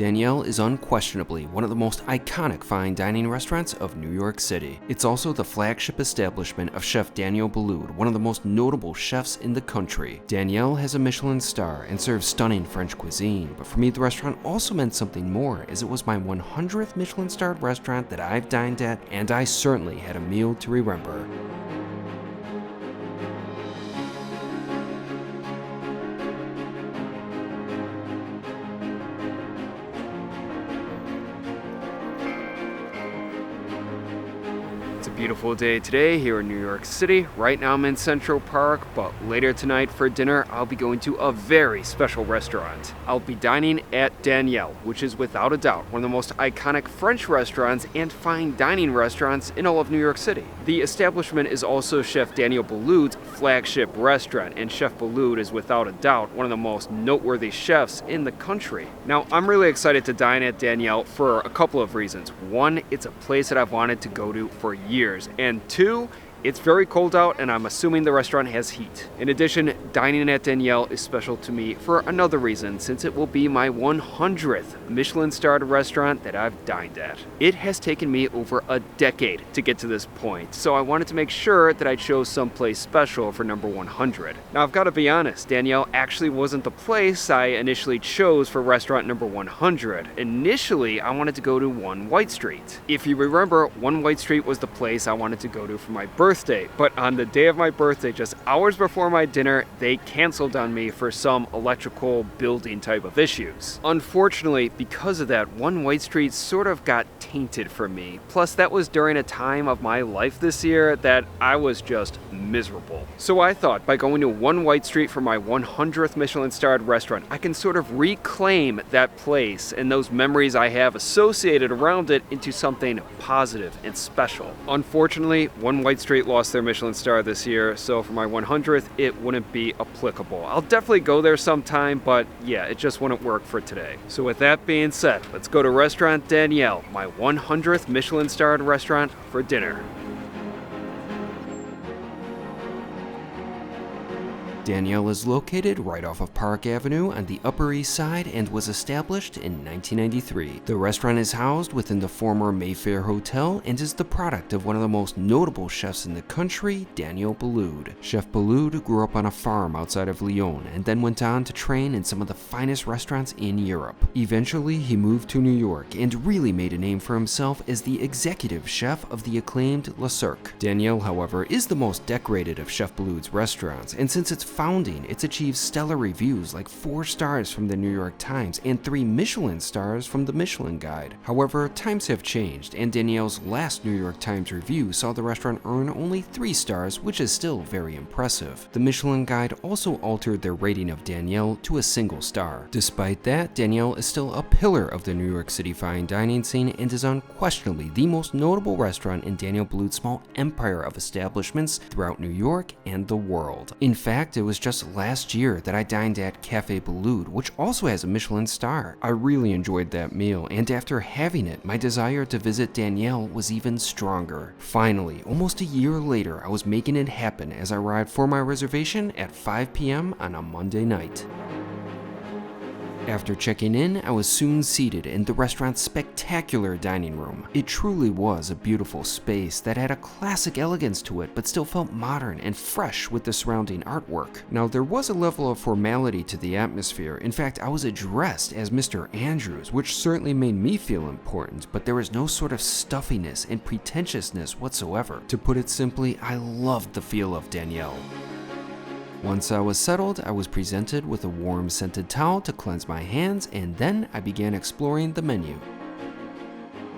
Daniel is unquestionably one of the most iconic fine dining restaurants of New York City. It's also the flagship establishment of Chef Daniel Boulud, one of the most notable chefs in the country. Daniel has a Michelin star and serves stunning French cuisine, but for me the restaurant also meant something more, as it was my 100th Michelin-starred restaurant that I've dined at, and I certainly had a meal to remember. It's a beautiful day today here in New York City. Right now I'm in Central Park, but later tonight for dinner I'll be going to a very special restaurant. I'll be dining at Daniel, which is without a doubt one of the most iconic French restaurants and fine dining restaurants in all of New York City. The establishment is also Chef Daniel Boulud's flagship restaurant, and Chef Boulud is without a doubt one of the most noteworthy chefs in the country. Now, I'm really excited to dine at Daniel for a couple of reasons. One, it's a place that I've wanted to go to for years, and two, it's very cold out and I'm assuming the restaurant has heat. In addition, dining at Daniel is special to me for another reason, since it will be my 100th Michelin-starred restaurant that I've dined at. It has taken me over a decade to get to this point, so I wanted to make sure that I chose someplace special for number 100. Now, I've got to be honest, Daniel actually wasn't the place I initially chose for restaurant number 100. Initially, I wanted to go to 1 White Street. If you remember, 1 White Street was the place I wanted to go to for my birthday, but on the day of my birthday, just hours before my dinner, they canceled on me for some electrical building type of issues. Unfortunately, because of that, 1 White Street sort of got tainted for me. Plus, that was during a time of my life this year that I was just miserable. So I thought by going to 1 White Street for my 100th Michelin-starred restaurant, I can sort of reclaim that place and those memories I have associated around it into something positive and special. Unfortunately, 1 White Street lost their Michelin star this year, so for my 100th, it wouldn't be applicable. I'll definitely go there sometime, but yeah, it just wouldn't work for today. So with that being said, let's go to Restaurant Daniel, my 100th Michelin-starred restaurant, for dinner. Daniel is located right off of Park Avenue on the Upper East Side and was established in 1993. The restaurant is housed within the former Mayfair Hotel and is the product of one of the most notable chefs in the country, Daniel Boulud. Chef Boulud grew up on a farm outside of Lyon and then went on to train in some of the finest restaurants in Europe. Eventually, he moved to New York and really made a name for himself as the executive chef of the acclaimed Le Cirque. Daniel, however, is the most decorated of Chef Boulud's restaurants, and since its founding, it's achieved stellar reviews like 4 stars from the New York Times and 3 Michelin stars from the Michelin Guide. However, times have changed, and Daniel's last New York Times review saw the restaurant earn only 3 stars, which is still very impressive. The Michelin Guide also altered their rating of Daniel to a single star. Despite that, Daniel is still a pillar of the New York City fine dining scene and is unquestionably the most notable restaurant in Daniel Boulud's small empire of establishments throughout New York and the world. In fact, it was just last year that I dined at Cafe Boulud, which also has a Michelin star. I really enjoyed that meal, and after having it, my desire to visit Daniel was even stronger. Finally, almost a year later, I was making it happen as I arrived for my reservation at 5 p.m. on a Monday night. After checking in, I was soon seated in the restaurant's spectacular dining room. It truly was a beautiful space that had a classic elegance to it, but still felt modern and fresh with the surrounding artwork. Now, there was a level of formality to the atmosphere. In fact, I was addressed as Mr. Andrews, which certainly made me feel important, but there was no sort of stuffiness and pretentiousness whatsoever. To put it simply, I loved the feel of Daniel. Once I was settled, I was presented with a warm scented towel to cleanse my hands, and then I began exploring the menu.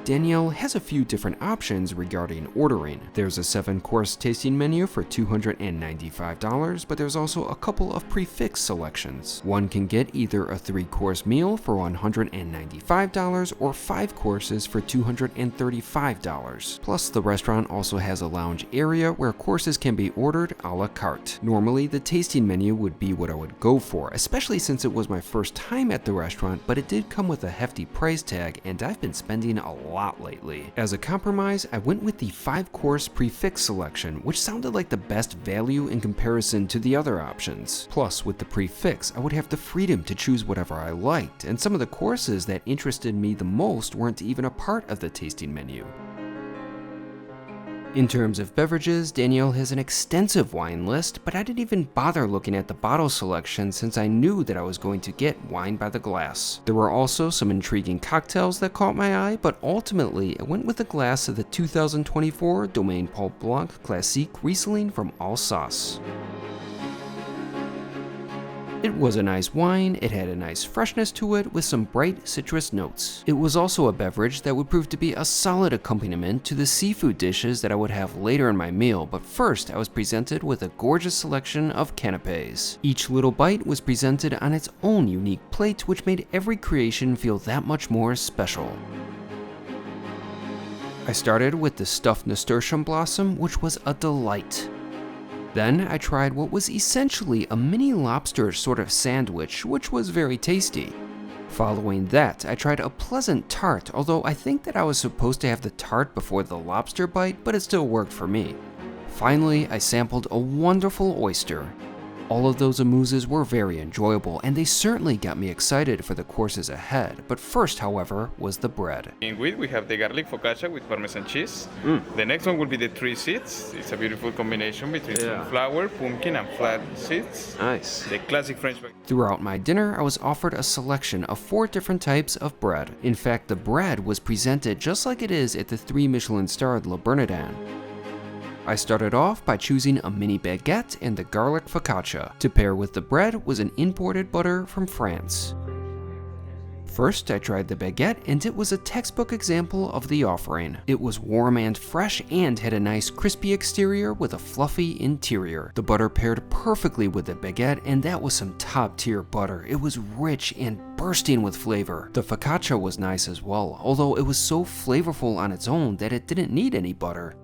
Daniel has a few different options regarding ordering. There's a 7-course tasting menu for $295, but there's also a couple of prefix selections. One can get either a 3-course meal for $195 or 5 courses for $235. Plus, the restaurant also has a lounge area where courses can be ordered a la carte. Normally, the tasting menu would be what I would go for, especially since it was my first time at the restaurant, but it did come with a hefty price tag, and I've been spending a lot lately. As a compromise, I went with the 5-course prefix selection, which sounded like the best value in comparison to the other options. Plus, with the prefix, I would have the freedom to choose whatever I liked, and some of the courses that interested me the most weren't even a part of the tasting menu. In terms of beverages, Daniel has an extensive wine list, but I didn't even bother looking at the bottle selection since I knew that I was going to get wine by the glass. There were also some intriguing cocktails that caught my eye, but ultimately I went with a glass of the 2024 Domaine Paul Blanc Classique Riesling from Alsace. It was a nice wine, it had a nice freshness to it with some bright citrus notes. It was also a beverage that would prove to be a solid accompaniment to the seafood dishes that I would have later in my meal, but first I was presented with a gorgeous selection of canapes. Each little bite was presented on its own unique plate, which made every creation feel that much more special. I started with the stuffed nasturtium blossom, which was a delight. Then I tried what was essentially a mini lobster sort of sandwich, which was very tasty. Following that, I tried a pleasant tart, although I think that I was supposed to have the tart before the lobster bite, but it still worked for me. Finally, I sampled a wonderful oyster. All of those amuses were very enjoyable, and they certainly got me excited for the courses ahead. But first, however, was the bread. In wheat, we have the garlic focaccia with Parmesan cheese. The next one will be the 3 seeds. It's a beautiful combination between flour, pumpkin, and flat seeds. Nice. The classic French baguette. Throughout my dinner, I was offered a selection of 4 different types of bread. In fact, the bread was presented just like it is at the 3 Michelin-starred Le Bernardin. I started off by choosing a mini baguette and the garlic focaccia. To pair with the bread was an imported butter from France. First, I tried the baguette, and it was a textbook example of the offering. It was warm and fresh and had a nice crispy exterior with a fluffy interior. The butter paired perfectly with the baguette, and that was some top-tier butter. It was rich and bursting with flavor. The focaccia was nice as well, although it was so flavorful on its own that it didn't need any butter.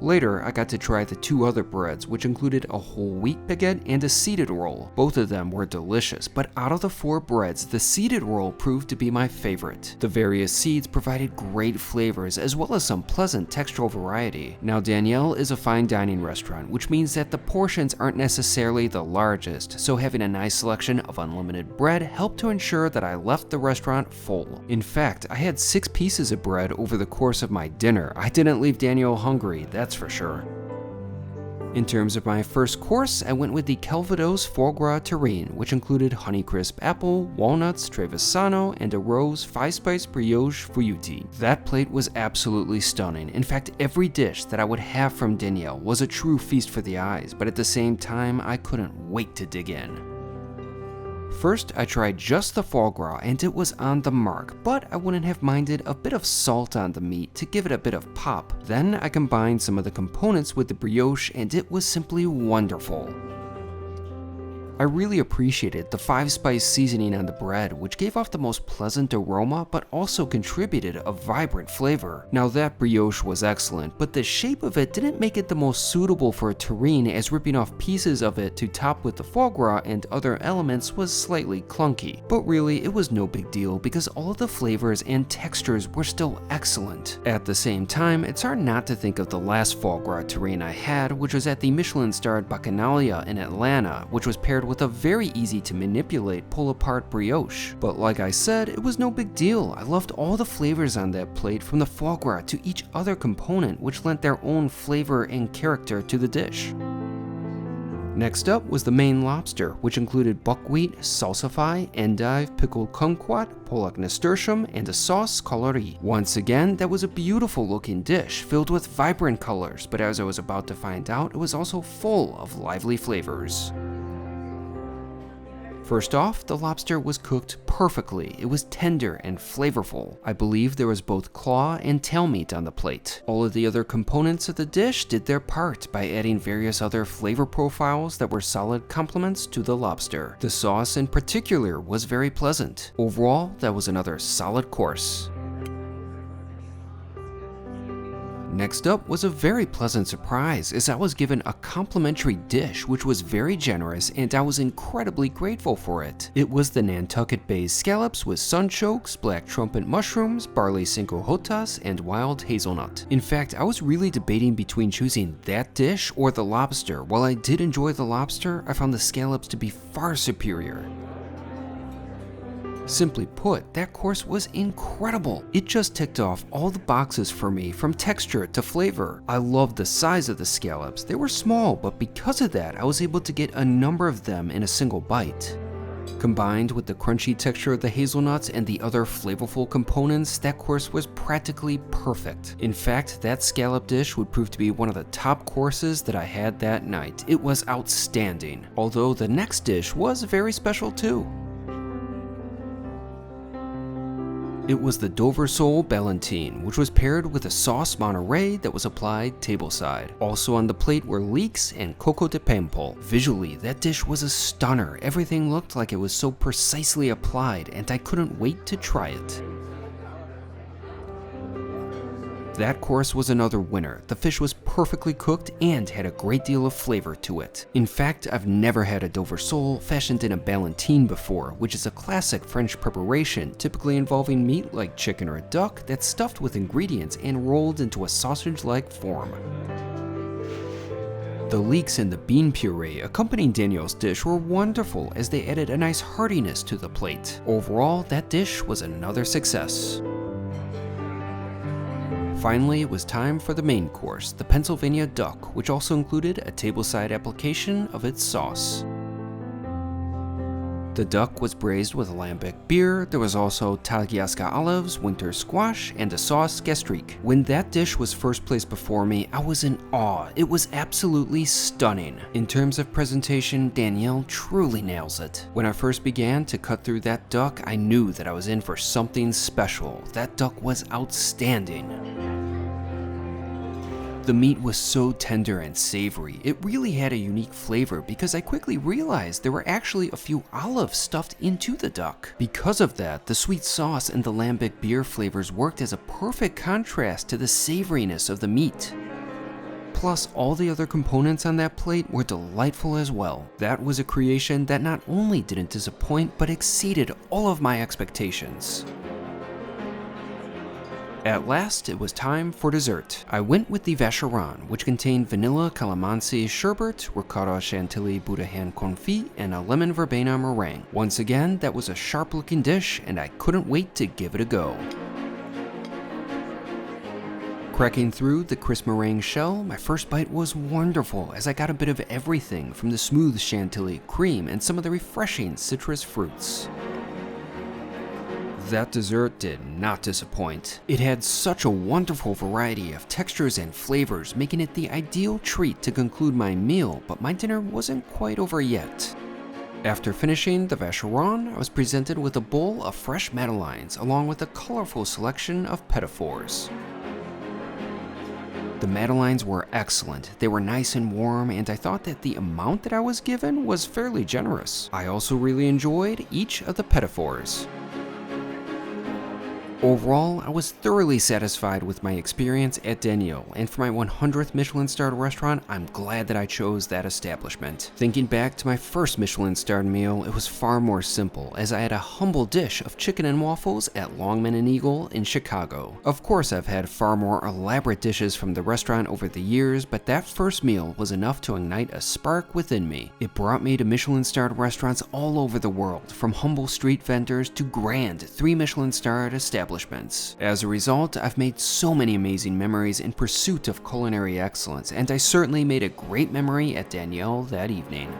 Later, I got to try the 2 other breads, which included a whole wheat baguette and a seeded roll. Both of them were delicious, but out of the 4 breads, the seeded roll proved to be my favorite. The various seeds provided great flavors, as well as some pleasant textural variety. Now, Daniel is a fine dining restaurant, which means that the portions aren't necessarily the largest, so having a nice selection of unlimited bread helped to ensure that I left the restaurant full. In fact, I had 6 pieces of bread over the course of my dinner. I didn't leave Daniel hungry, that's for sure. In terms of my first course, I went with the Calvados foie gras terrine, which included Honeycrisp apple, walnuts, Trevisano, and a rose 5-spice brioche feuilletée. That plate was absolutely stunning. In fact, every dish that I would have from Daniel was a true feast for the eyes, but at the same time, I couldn't wait to dig in. First, I tried just the foie gras and it was on the mark, but I wouldn't have minded a bit of salt on the meat to give it a bit of pop. Then I combined some of the components with the brioche and it was simply wonderful. I really appreciated the 5-spice seasoning on the bread, which gave off the most pleasant aroma but also contributed a vibrant flavor. Now that brioche was excellent, but the shape of it didn't make it the most suitable for a terrine, as ripping off pieces of it to top with the foie gras and other elements was slightly clunky. But really, it was no big deal because all of the flavors and textures were still excellent. At the same time, it's hard not to think of the last foie gras terrine I had, which was at the Michelin-starred Bacchanalia in Atlanta, which was paired with a very easy to manipulate pull-apart brioche. But like I said, it was no big deal. I loved all the flavors on that plate, from the foie gras to each other component, which lent their own flavor and character to the dish. Next up was the main lobster, which included buckwheat, salsify, endive, pickled kumquat, Pollock nasturtium, and a sauce colorie. Once again, that was a beautiful looking dish filled with vibrant colors, but as I was about to find out, it was also full of lively flavors. First off, the lobster was cooked perfectly. It was tender and flavorful. I believe there was both claw and tail meat on the plate. All of the other components of the dish did their part by adding various other flavor profiles that were solid complements to the lobster. The sauce in particular was very pleasant. Overall, that was another solid course. Next up was a very pleasant surprise as I was given a complimentary dish which was very generous and I was incredibly grateful for it. It was the Nantucket Bay scallops with sunchokes, black trumpet mushrooms, barley cinco jotas, and wild hazelnut. In fact, I was really debating between choosing that dish or the lobster. While I did enjoy the lobster, I found the scallops to be far superior. Simply put, that course was incredible. It just ticked off all the boxes for me, from texture to flavor. I loved the size of the scallops. They were small, but because of that, I was able to get a number of them in a single bite. Combined with the crunchy texture of the hazelnuts and the other flavorful components, that course was practically perfect. In fact, that scallop dish would prove to be one of the top courses that I had that night. It was outstanding, although the next dish was very special too. It was the Dover sole Ballantine, which was paired with a sauce Monterey that was applied tableside. Also on the plate were leeks and coco de pimple. Visually, that dish was a stunner. Everything looked like it was so precisely applied, and I couldn't wait to try it. That course was another winner. The fish was perfectly cooked and had a great deal of flavor to it. In fact, I've never had a Dover sole fashioned in a Ballantine before, which is a classic French preparation, typically involving meat like chicken or duck that's stuffed with ingredients and rolled into a sausage-like form. The leeks and the bean puree accompanying Daniel's dish were wonderful as they added a nice heartiness to the plate. Overall, that dish was another success. Finally, it was time for the main course, the Pennsylvania duck, which also included a tableside application of its sauce. The duck was braised with lambic beer. There was also Taliasca olives, winter squash, and a sauce gastrique. When that dish was first placed before me, I was in awe. It was absolutely stunning. In terms of presentation, Danielle truly nails it. When I first began to cut through that duck, I knew that I was in for something special. That duck was outstanding. The meat was so tender and savory. It really had a unique flavor because I quickly realized there were actually a few olives stuffed into the duck. Because of that, the sweet sauce and the lambic beer flavors worked as a perfect contrast to the savoriness of the meat. Plus, all the other components on that plate were delightful as well. That was a creation that not only didn't disappoint, but exceeded all of my expectations. At last, it was time for dessert. I went with the vacheron, which contained vanilla calamansi sherbet, ricotta chantilly boudin confit, and a lemon verbena meringue. Once again, that was a sharp-looking dish, and I couldn't wait to give it a go. Cracking through the crisp meringue shell, my first bite was wonderful as I got a bit of everything from the smooth chantilly, cream, and some of the refreshing citrus fruits. That dessert did not disappoint. It had such a wonderful variety of textures and flavors, making it the ideal treat to conclude my meal, but my dinner wasn't quite over yet. After finishing the vacheron, I was presented with a bowl of fresh madeleines along with a colorful selection of petit fours. The madeleines were excellent. They were nice and warm, and I thought that the amount that I was given was fairly generous. I also really enjoyed each of the petit fours. Overall, I was thoroughly satisfied with my experience at Daniel, and for my 100th Michelin-starred restaurant, I'm glad that I chose that establishment. Thinking back to my first Michelin-starred meal, it was far more simple, as I had a humble dish of chicken and waffles at Longman and Eagle in Chicago. Of course, I've had far more elaborate dishes from the restaurant over the years, but that first meal was enough to ignite a spark within me. It brought me to Michelin-starred restaurants all over the world, from humble street vendors to grand 3 Michelin-starred establishments. As a result, I've made so many amazing memories in pursuit of culinary excellence, and I certainly made a great memory at Daniel that evening.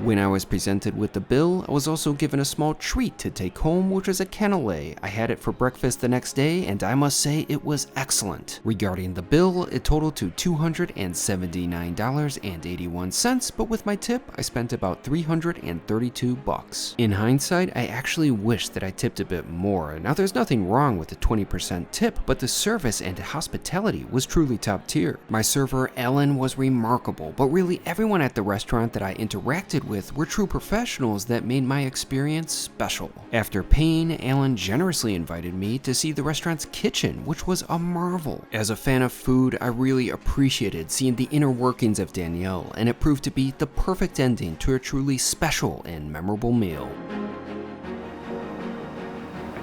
When I was presented with the bill, I was also given a small treat to take home, which was a cannelé. I had it for breakfast the next day, and I must say it was excellent. Regarding the bill, it totaled to $279.81, but with my tip, I spent about $332. In hindsight, I actually wish that I tipped a bit more. Now, there's nothing wrong with the 20% tip, but the service and hospitality was truly top tier. My server, Ellen, was remarkable, but really everyone at the restaurant that I interacted with with were true professionals that made my experience special. After paying, Alan generously invited me to see the restaurant's kitchen, which was a marvel. As a fan of food, I really appreciated seeing the inner workings of Daniel, and it proved to be the perfect ending to a truly special and memorable meal.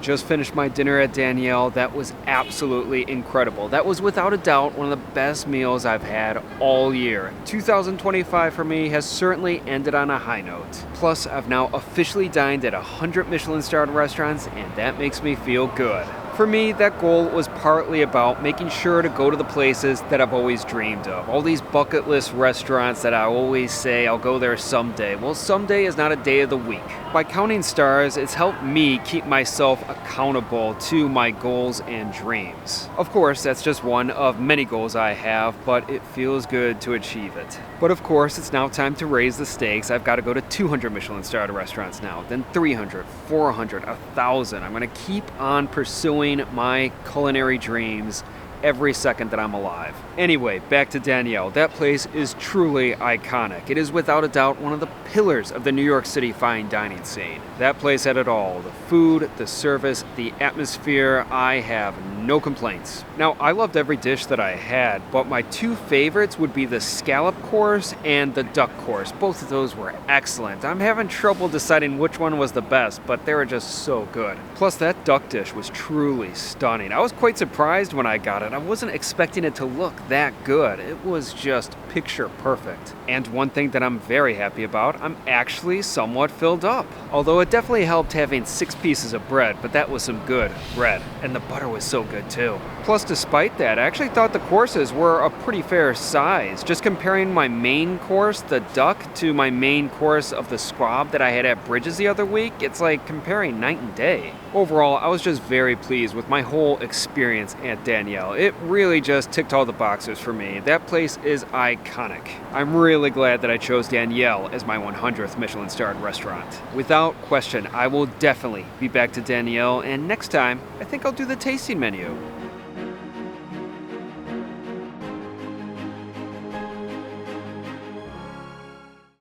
Just finished my dinner at Daniel. That was absolutely incredible. That was without a doubt one of the best meals I've had all year. 2025 for me has certainly ended on a high note. Plus, I've now officially dined at 100 Michelin-starred restaurants, and that makes me feel good. For me, that goal was partly about making sure to go to the places that I've always dreamed of. All these bucket list restaurants that I always say I'll go there someday. Well, someday is not a day of the week. By counting stars, it's helped me keep myself accountable to my goals and dreams. Of course, that's just one of many goals I have, but it feels good to achieve it. But of course, it's now time to raise the stakes. I've got to go to 200 Michelin-starred restaurants now, then 300, 400, 1,000. I'm going to keep on pursuing my culinary dreams every second that I'm alive. Anyway, back to Daniel. That place is truly iconic. It is without a doubt one of the pillars of the New York City fine dining scene. That place had it all. The food, the service, the atmosphere. I have no complaints. Now, I loved every dish that I had, but my two favorites would be the scallop course and the duck course. Both of those were excellent. I'm having trouble deciding which one was the best, but they were just so good. Plus, that duck dish was truly stunning. I was quite surprised when I got it. I wasn't expecting it to look that good. It was just picture perfect. And one thing that I'm very happy about, I'm actually somewhat filled up. Although it definitely helped having 6 pieces of bread, but that was some good bread. And the butter was so good too. Plus, despite that, I actually thought the courses were a pretty fair size. Just comparing my main course, the duck, to my main course of the squab that I had at Bridges the other week, it's like comparing night and day. Overall, I was just very pleased with my whole experience at Daniel. It really just ticked all the boxes for me. That place is iconic. I'm really glad that I chose Daniel as my 100th Michelin-starred restaurant. Without question, I will definitely be back to Daniel, and next time, I think I'll do the tasting menu.